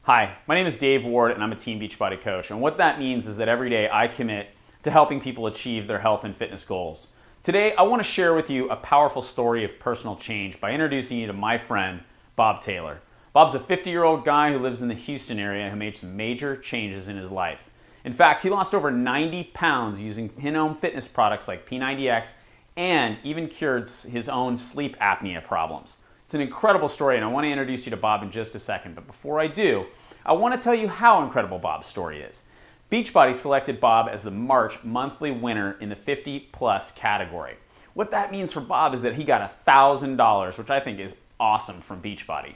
Hi, my name is Dave Ward and I'm a Team Beachbody coach. And what that means is that every day I commit to helping people achieve their health and fitness goals. Today I want to share with you a powerful story of personal change by introducing you to my friend, Bob Taylor. Bob's a 50-year-old guy who lives in the Houston area who made some major changes in his life. In fact, he lost over 90 pounds using in-home fitness products like P90X and even cured his own sleep apnea problems. It's an incredible story and I want to introduce you to Bob in just a second, but before I do, I want to tell you how incredible Bob's story is. Beachbody selected Bob as the March monthly winner in the 50+ category. What that means for Bob is that he got $1,000, which I think is awesome, from Beachbody.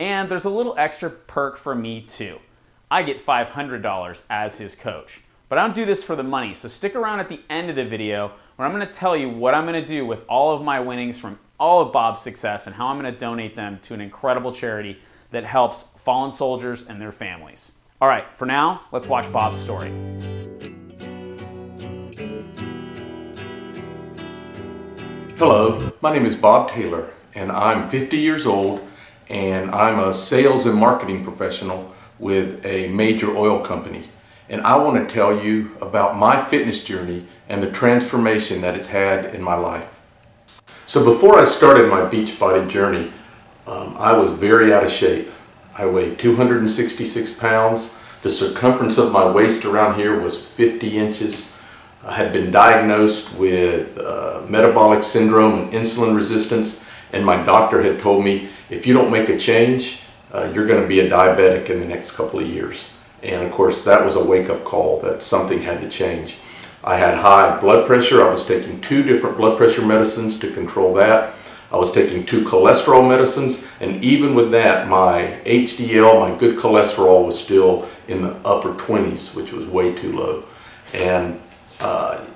And there's a little extra perk for me too. I get $500 as his coach. But I don't do this for the money, so stick around at the end of the video where I'm going to tell you what I'm going to do with all of my winnings from all of Bob's success and how I'm going to donate them to an incredible charity that helps fallen soldiers and their families. All right, for now, let's watch Bob's story. Hello, my name is Bob Taylor and I'm 50 years old and I'm a sales and marketing professional with a major oil company. And I want to tell you about my fitness journey and the transformation that it's had in my life. So before I started my Beachbody journey, I was very out of shape. I weighed 266 pounds. The circumference of my waist around here was 50 inches. I had been diagnosed with metabolic syndrome and insulin resistance, and my doctor had told me, if you don't make a change, you're going to be a diabetic in the next couple of years. And of course, that was a wake-up call that something had to change. I had high blood pressure. I was taking 2 different blood pressure medicines to control that. I was taking 2 cholesterol medicines, and even with that, my HDL, my good cholesterol, was still in the upper 20s, which was way too low. And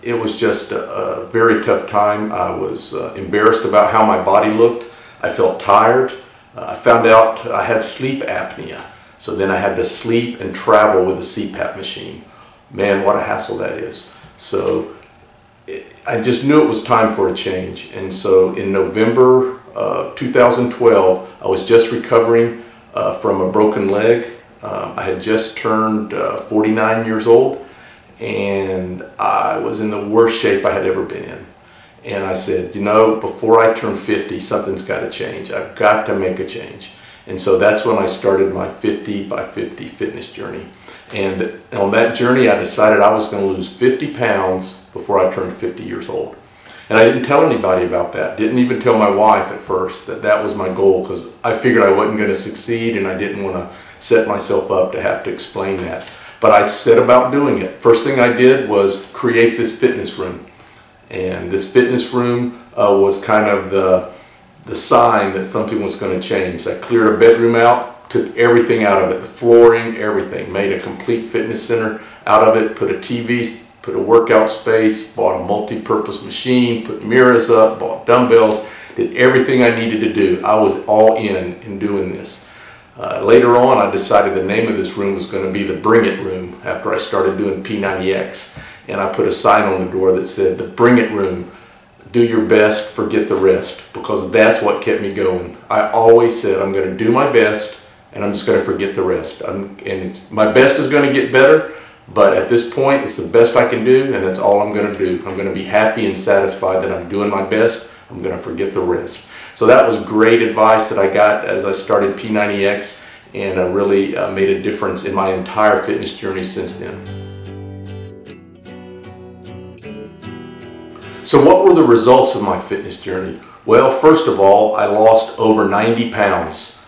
it was just a very tough time. I was embarrassed about how my body looked. I felt tired. I found out I had sleep apnea. So then I had to sleep and travel with a CPAP machine. Man, what a hassle that is. So I just knew it was time for a change. And so in November of 2012, I was just recovering from a broken leg. I had just turned 49 years old and I was in the worst shape I had ever been in. And I said, you know, before I turn 50, something's got to change. I've got to make a change. And so that's when I started my 50 by 50 fitness journey. And on that journey, I decided I was going to lose 50 pounds before I turned 50 years old. And I didn't tell anybody about that. Didn't even tell my wife at first that that was my goal, because I figured I wasn't going to succeed and I didn't want to set myself up to have to explain that. But I set about doing it. First thing I did was create this fitness room. And this fitness room was kind of the sign that something was going to change. I cleared a bedroom out, took everything out of it, the flooring, everything, made a complete fitness center out of it, put a TV, put a workout space, bought a multi-purpose machine, put mirrors up, bought dumbbells, did everything I needed to do. I was all in doing this. Later on, I decided the name of this room was going to be the Bring It Room after I started doing P90X. And I put a sign on the door that said, the Bring It Room. Do your best, forget the rest, because that's what kept me going. I always said I'm going to do my best and I'm just going to forget the rest. My best is going to get better, but at this point it's the best I can do, and that's all I'm going to do. I'm going to be happy and satisfied that I'm doing my best. I'm going to forget the rest. So that was great advice that I got as I started P90X, and I really made a difference in my entire fitness journey since then. So what were the results of my fitness journey? Well, first of all, I lost over 90 pounds.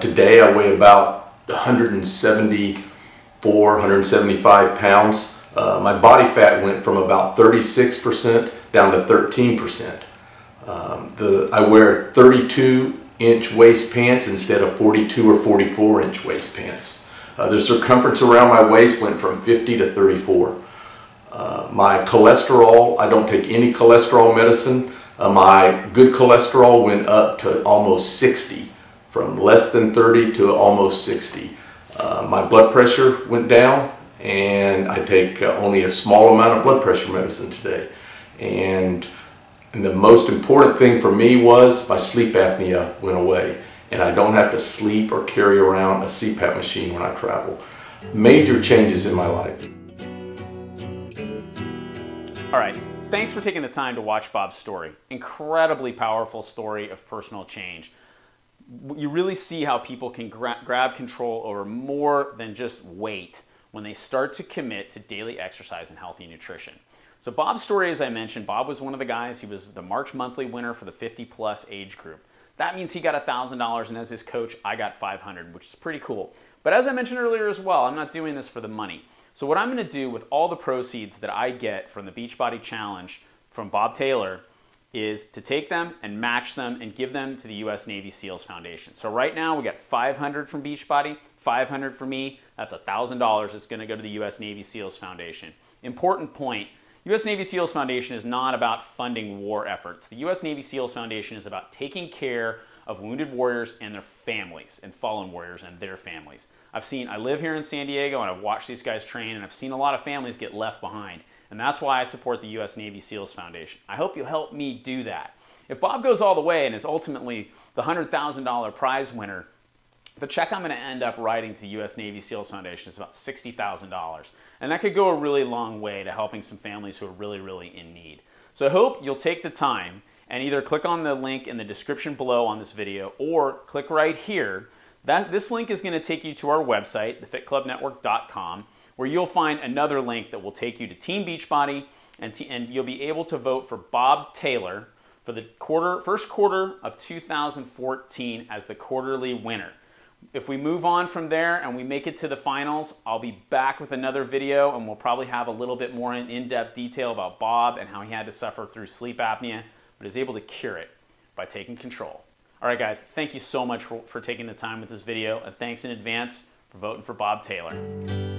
Today I weigh about 174, 175 pounds. My body fat went from about 36% down to 13%. I wear 32-inch waist pants instead of 42 or 44-inch waist pants. The circumference around my waist went from 50 to 34. My cholesterol, I don't take any cholesterol medicine. My good cholesterol went up to almost 60, from less than 30 to almost 60. My blood pressure went down, and I take only a small amount of blood pressure medicine today. And the most important thing for me was my sleep apnea went away. and I don't have to sleep or carry around a CPAP machine when I travel. Major changes in my life. All right, thanks for taking the time to watch Bob's story. Incredibly powerful story of personal change. You really see how people can grab control over more than just weight when they start to commit to daily exercise and healthy nutrition. So Bob's story, as I mentioned, Bob was one of the guys. He was the March monthly winner for the 50+ age group. That means he got $1,000, and as his coach, I got $500, which is pretty cool. But as I mentioned earlier as well, I'm not doing this for the money. So what I'm going to do with all the proceeds that I get from the Beachbody Challenge from Bob Taylor is to take them and match them and give them to the U.S. Navy SEALs Foundation. So right now we got $500 from Beachbody, $500 for me. That's $1,000 that's going to go to the U.S. Navy SEALs Foundation. Important point, U.S. Navy SEALs Foundation is not about funding war efforts. The U.S. Navy SEALs Foundation is about taking care of wounded warriors and their families, and fallen warriors and their families. I live here in San Diego, and I've watched these guys train, and I've seen a lot of families get left behind. And that's why I support the U.S. Navy SEALs Foundation. I hope you'll help me do that. If Bob goes all the way and is ultimately the $100,000 prize winner, the check I'm going to end up writing to the U.S. Navy SEALs Foundation is about $60,000. And that could go a really long way to helping some families who are really, really in need. So I hope you'll take the time and either click on the link in the description below on this video or click right here. This link is going to take you to our website, thefitclubnetwork.com, where you'll find another link that will take you to Team Beachbody, and you'll be able to vote for Bob Taylor for the first quarter of 2014 as the quarterly winner. If we move on from there and we make it to the finals, I'll be back with another video, and we'll probably have a little bit more in-depth detail about Bob and how he had to suffer through sleep apnea, but is able to cure it by taking control. All right, guys, thank you so much for taking the time with this video, and thanks in advance for voting for Bob Taylor.